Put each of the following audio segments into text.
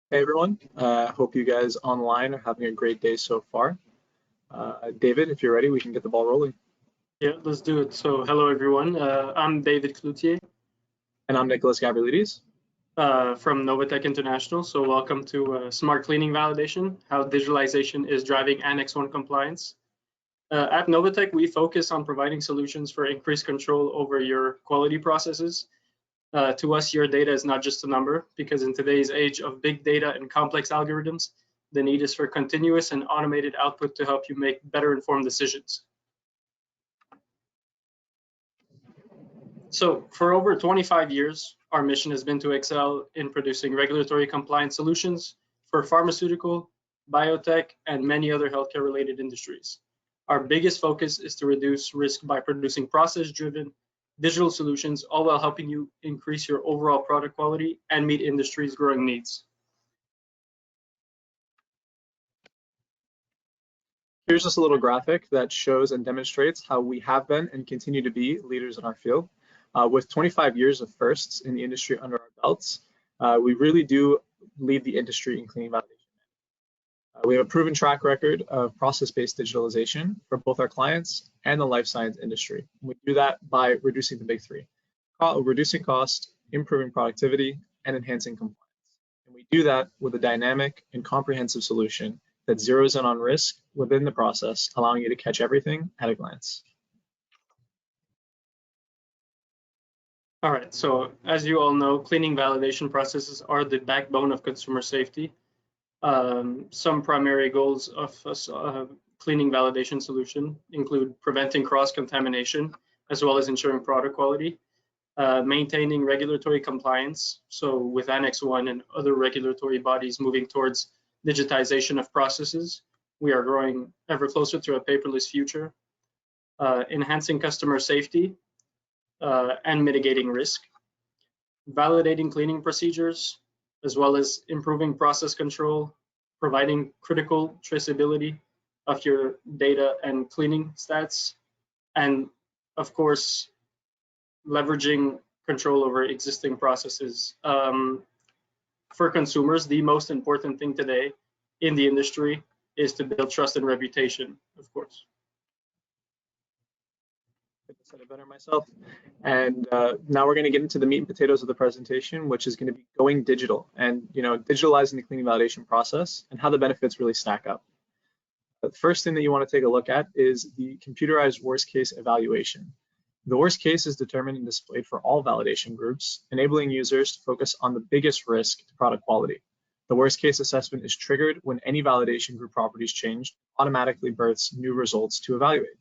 Hey everyone, hope you guys online are having a great day so far. David, if you're ready, we can get the ball rolling. Yeah, let's do it. So, hello everyone. I'm David Cloutier And I'm Nicholas Gabrielides. from Novatech International. So, welcome to Smart Cleaning Validation, how digitalization is driving Annex 1 compliance. At Novatech, we focus on providing solutions for increased control over your quality processes. To us, your data is not just a number, because in today's age of big data and complex algorithms, the need is for continuous and automated output to help you make better informed decisions. So for over 25 years, our mission has been to excel in producing regulatory compliant solutions for pharmaceutical, biotech, and many other healthcare related industries. Our biggest focus is to reduce risk by producing process-driven digital solutions, all while helping you increase your overall product quality and meet industry's growing needs. Here's just a little graphic that shows and demonstrates how we have been and continue to be leaders in our field. With 25 years of firsts in the industry under our belts, we really do lead the industry in cleaning validation. We have a proven track record of process-based digitalization for both our clients and the life science industry. We do that by reducing the big three: reducing cost, improving productivity, and enhancing compliance. And we do that with a dynamic and comprehensive solution that zeroes in on risk within the process, allowing you to catch everything at a glance. All right, so as you all know, cleaning validation processes are the backbone of consumer safety. Some primary goals of a cleaning validation solution include preventing cross-contamination, as well as ensuring product quality, maintaining regulatory compliance, so with Annex 1 and other regulatory bodies moving towards digitization of processes, we are growing ever closer to a paperless future, enhancing customer safety, and mitigating risk, validating cleaning procedures, as well as improving process control, providing critical traceability of your data and cleaning stats, and of course, leveraging control over existing processes. For consumers, the most important thing today in the industry is to build trust and reputation, of course. I said it better myself. And now we're going to get into the meat and potatoes of the presentation, which is going to be going digital and digitalizing the cleaning validation process and how the benefits really stack up. The first thing that you want to take a look at is the computerized worst case evaluation. The worst case is determined and displayed for all validation groups, enabling users to focus on the biggest risk to product quality. The worst case assessment is triggered when any validation group properties changed, automatically births new results to evaluate.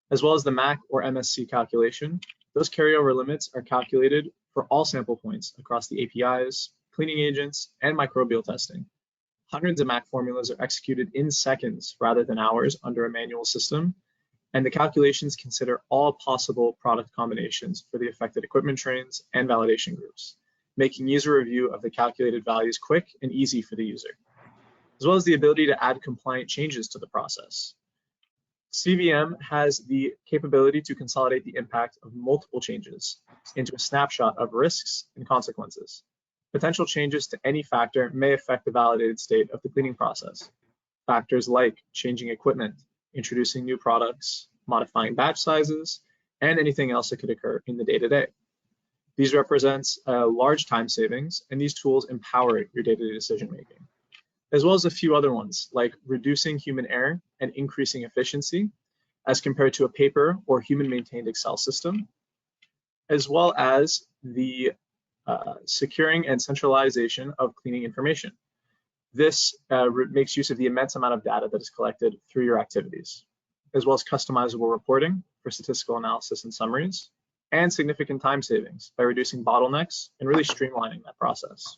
As well as the MAC or MSC calculation, those carryover limits are calculated for all sample points across the APIs, cleaning agents, and microbial testing. Hundreds of MAC formulas are executed in seconds rather than hours under a manual system, and the calculations consider all possible product combinations for the affected equipment trains and validation groups, making user review of the calculated values quick and easy for the user, as well as the ability to add compliant changes to the process. CVM has the capability to consolidate the impact of multiple changes into a snapshot of risks and consequences. Potential changes to any factor may affect the validated state of the cleaning process. Factors like changing equipment, introducing new products, modifying batch sizes, and anything else that could occur in the day-to-day. These represents large time savings, and these tools empower your day-to-day decision-making, as well as a few other ones like reducing human error and increasing efficiency as compared to a paper or human-maintained Excel system, as well as the securing and centralization of cleaning information. This makes use of the immense amount of data that is collected through your activities, as well as customizable reporting for statistical analysis and summaries, and significant time savings by reducing bottlenecks and really streamlining that process.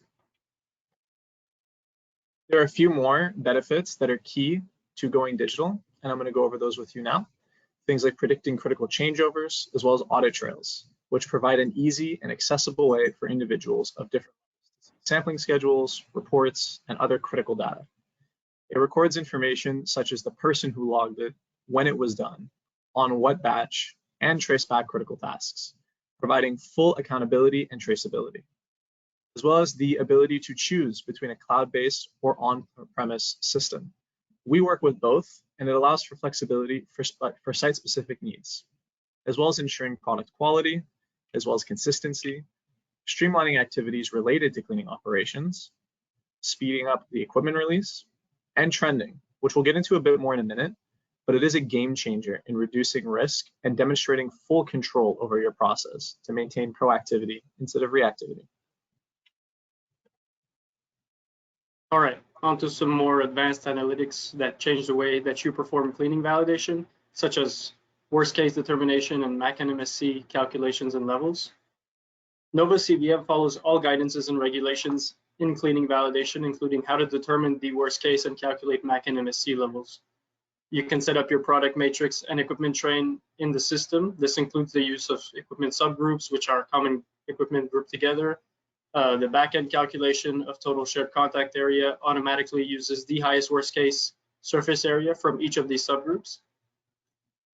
There are a few more benefits that are key to going digital, and I'm going to go over those with you now. Things like predicting critical changeovers, as well as audit trails, which provide an easy and accessible way for individuals of different sampling schedules, reports, and other critical data. It records information such as the person who logged it, when it was done, on what batch, and trace back critical tasks, providing full accountability and traceability. as well as the ability to choose between a cloud-based or on-premise system. We work with both, and it allows for flexibility for site-specific needs, as well as ensuring product quality, as well as consistency, streamlining activities related to cleaning operations, speeding up the equipment release, and trending, which we'll get into a bit more in a minute, but it is a game changer in reducing risk and demonstrating full control over your process to maintain proactivity instead of reactivity. All right, on to some more advanced analytics that change the way that you perform cleaning validation, such as worst case determination and MAC and MSC calculations and levels. Nova CVM follows all guidances and regulations in cleaning validation, including how to determine the worst case and calculate MAC and MSC levels. You can set up your product matrix and equipment train in the system. This includes the use of equipment subgroups, which are common equipment grouped together. The backend calculation of total shared contact area automatically uses the highest worst case surface area from each of these subgroups.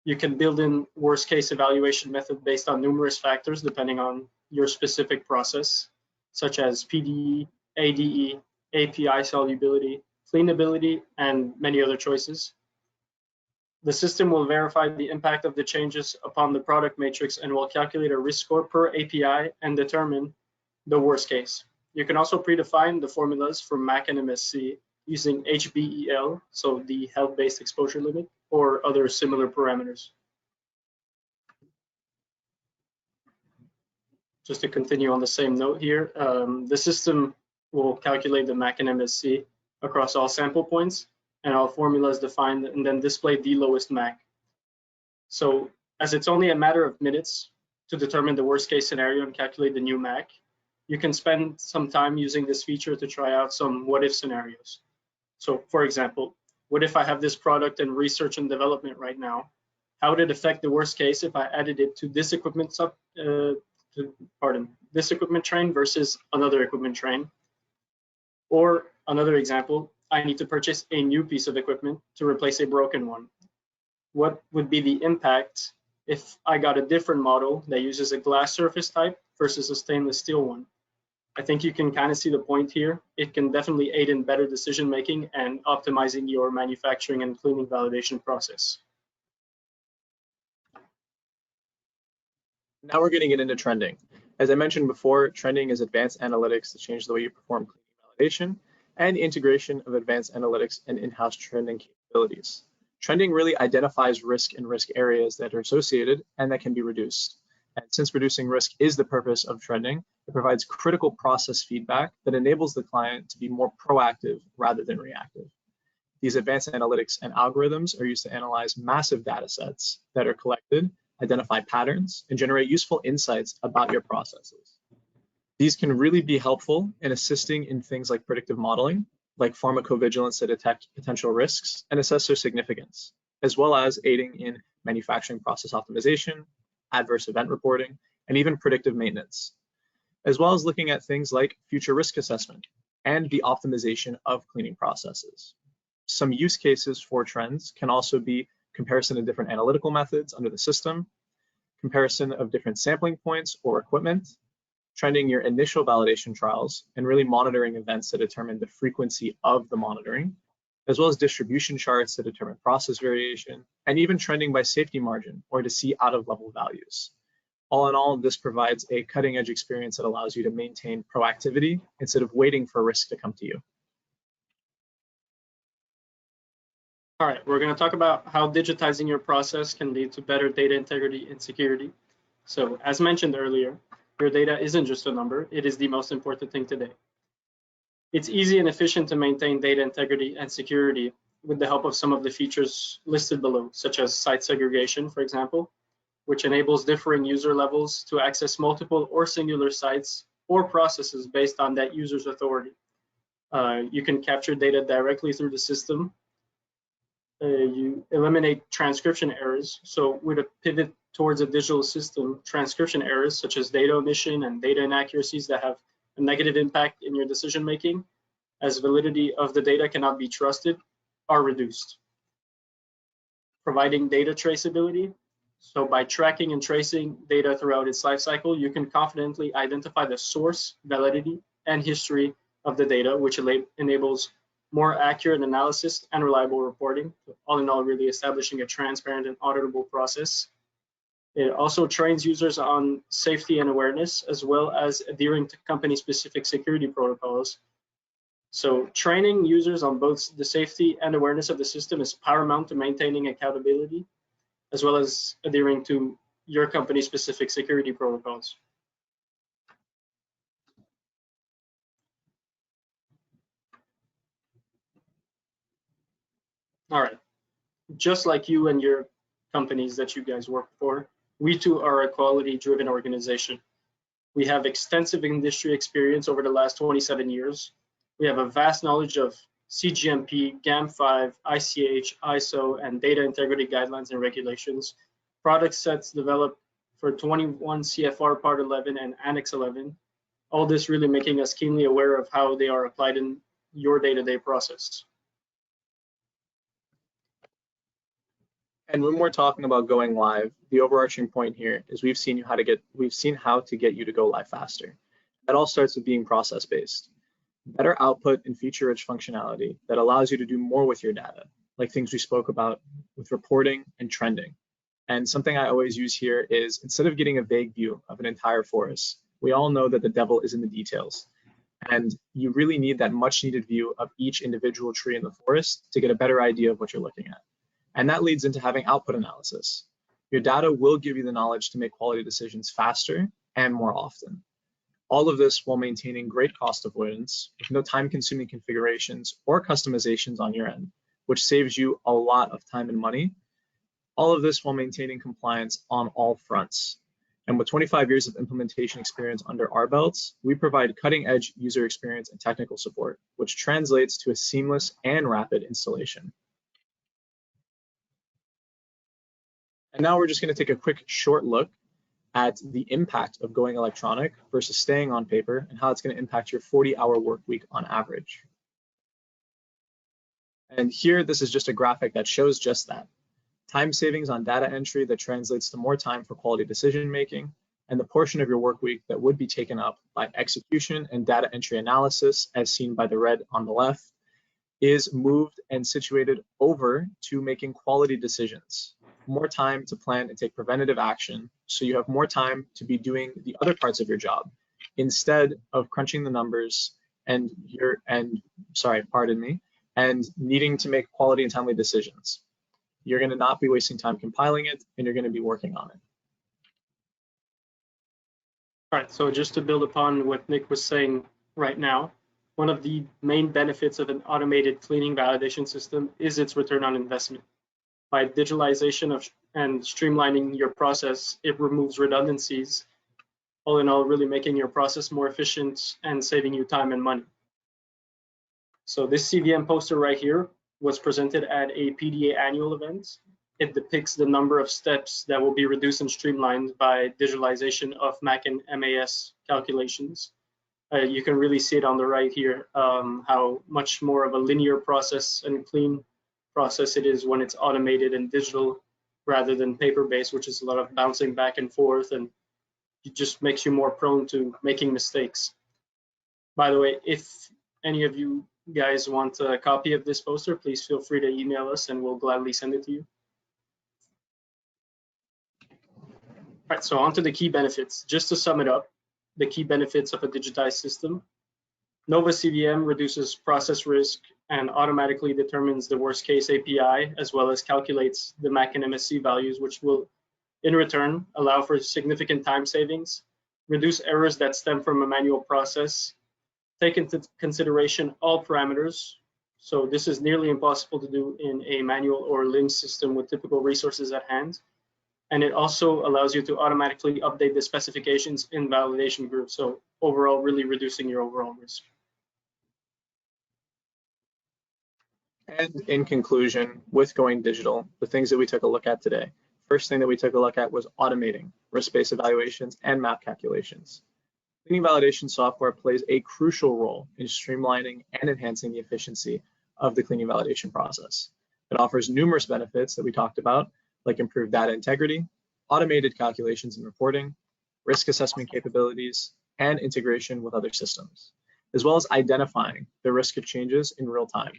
You can build in worst case evaluation method based on numerous factors depending on your specific process, such as PDE, ADE, API solubility, cleanability, and many other choices. The system will verify the impact of the changes upon the product matrix and will calculate a risk score per API and determine the worst case. You can also predefine the formulas for MAC and MSC using HBEL, so the health-based exposure limit, or other similar parameters. Just to continue on the same note here, the system will calculate the MAC and MSC across all sample points and all formulas defined, and then display the lowest MAC. So as it's only a matter of minutes to determine the worst case scenario and calculate the new MAC, you can spend some time using this feature to try out some what if scenarios. So for example, what if I have this product in research and development right now? How would it affect the worst case if I added it to this equipment this equipment train versus another equipment train? Or another example, I need to purchase a new piece of equipment to replace a broken one. What would be the impact if I got a different model that uses a glass surface type versus a stainless steel one? I think you can kind of see the point here. It can definitely aid in better decision making and optimizing your manufacturing and cleaning validation process. Now we're going to get into trending. As I mentioned before, trending is advanced analytics to change the way you perform cleaning validation and integration of advanced analytics and in-house trending capabilities. Trending really identifies risk and risk areas that are associated and that can be reduced. And since reducing risk is the purpose of trending, it provides critical process feedback that enables the client to be more proactive rather than reactive. These advanced analytics and algorithms are used to analyze massive data sets that are collected, identify patterns, and generate useful insights about your processes. These can really be helpful in assisting in things like predictive modeling, like pharmacovigilance to detect potential risks and assess their significance, as well as aiding in manufacturing process optimization, adverse event reporting, and even predictive maintenance, as well as looking at things like future risk assessment and the optimization of cleaning processes. Some use cases for trends can also be comparison of different analytical methods under the system, comparison of different sampling points or equipment, trending your initial validation trials, and really monitoring events to determine the frequency of the monitoring, as well as distribution charts to determine process variation, and even trending by safety margin or to see out of level values. All in all, this provides a cutting edge experience that allows you to maintain proactivity instead of waiting for risk to come to you. All right, we're going to talk about how digitizing your process can lead to better data integrity and security. So as mentioned earlier, your data isn't just a number, it is the most important thing today. It's easy and efficient to maintain data integrity and security with the help of some of the features listed below, such as site segregation, for example, which enables differing user levels to access multiple or singular sites or processes based on that user's authority. You can capture data directly through the system. You eliminate transcription errors. So with a pivot towards a digital system, transcription errors such as data omission and data inaccuracies that have a negative impact in your decision making, as validity of the data cannot be trusted, are reduced. Providing data traceability. So by tracking and tracing data throughout its life cycle, you can confidently identify the source, validity, and history of the data, which enables more accurate analysis and reliable reporting. All in all, really establishing a transparent and auditable process. It also trains users on safety and awareness, as well as adhering to company-specific security protocols. So training users on both the safety and awareness of the system is paramount to maintaining accountability, as well as adhering to your company-specific security protocols. All right, just like you and your companies that you guys work for, we too are a quality-driven organization. We have extensive industry experience over the last 27 years. We have a vast knowledge of CGMP, GAM5, ICH, ISO, and data integrity guidelines and regulations, product sets developed for 21 CFR Part 11 and Annex 11, all this really making us keenly aware of how they are applied in your day-to-day process. And when we're talking about going live, the overarching point here is we've seen how to get you to go live faster. That all starts with being process-based. Better output and feature-rich functionality that allows you to do more with your data, like things we spoke about with reporting and trending. And something I always use here is, instead of getting a vague view of an entire forest, we all know that the devil is in the details. And you really need that much needed view of each individual tree in the forest to get a better idea of what you're looking at. And that leads into having output analysis. Your data will give you the knowledge to make quality decisions faster and more often. All of this while maintaining great cost avoidance with no time-consuming configurations or customizations on your end, which saves you a lot of time and money. All of this while maintaining compliance on all fronts. And with 25 years of implementation experience under our belts, we provide cutting-edge user experience and technical support, which translates to a seamless and rapid installation. And now we're just going to take a quick short look at the impact of going electronic versus staying on paper and how it's going to impact your 40-hour work week on average. And here, this is just a graphic that shows just that. Time savings on data entry that translates to more time for quality decision making, and the portion of your work week that would be taken up by execution and data entry analysis, as seen by the red on the left, is moved and situated over to making quality decisions. More time to plan and take preventative action, so you have more time to be doing the other parts of your job instead of crunching the numbers and needing to make quality and timely decisions. You're going to not be wasting time compiling it, and you're going to be working on it. All right, so just to build upon what Nick was saying right now, one of the main benefits of an automated cleaning validation system is its return on investment. By digitalization and streamlining your process, it removes redundancies, all in all, really making your process more efficient and saving you time and money. So this CVM poster right here was presented at a PDA annual event. It depicts the number of steps that will be reduced and streamlined by digitalization of MAC and MAS calculations. You can really see it on the right here, how much more of a linear process and clean process it is when it's automated and digital rather than paper-based, which is a lot of bouncing back and forth, and it just makes you more prone to making mistakes. By the way, if any of you guys want a copy of this poster, please feel free to email us and we'll gladly send it to you. All right, so on to the key benefits. Just to sum it up, the key benefits of a digitized system. Nova CVM reduces process risk and automatically determines the worst case API, as well as calculates the MAC and MSC values, which will in return allow for significant time savings, reduce errors that stem from a manual process, take into consideration all parameters. So this is nearly impossible to do in a manual or LIMS system with typical resources at hand. And it also allows you to automatically update the specifications in validation groups. So overall, really reducing your overall risk. And in conclusion, with going digital, the things that we took a look at today. First thing that we took a look at was automating risk-based evaluations and map calculations. Cleaning validation software plays a crucial role in streamlining and enhancing the efficiency of the cleaning validation process. It offers numerous benefits that we talked about, like improved data integrity, automated calculations and reporting, risk assessment capabilities, and integration with other systems. as well as identifying the risk of changes in real time.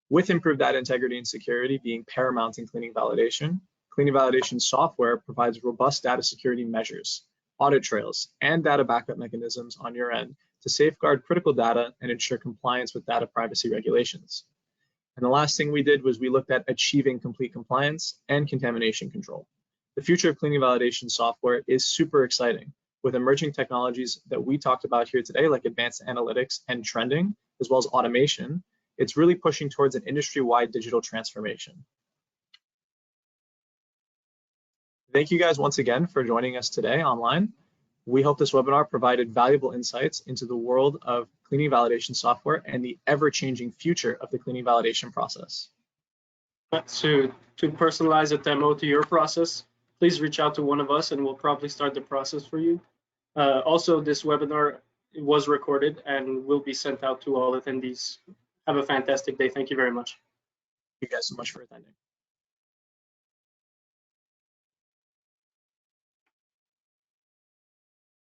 With improved data integrity and security being paramount in cleaning validation software provides robust data security measures, audit trails, and data backup mechanisms on your end to safeguard critical data and ensure compliance with data privacy regulations. And the last thing we did was we looked at achieving complete compliance and contamination control. The future of cleaning validation software is super exciting with emerging technologies that we talked about here today, like advanced analytics and trending, as well as automation. It's really pushing towards an industry-wide digital transformation. Thank you guys once again for joining us today online. We hope this webinar provided valuable insights into the world of cleaning validation software and the ever-changing future of the cleaning validation process. So to personalize a demo to your process, please reach out to one of us and we'll probably start the process for you. Also, this webinar was recorded and will be sent out to all attendees. Have a fantastic day. Thank you very much. Thank you guys so much for attending.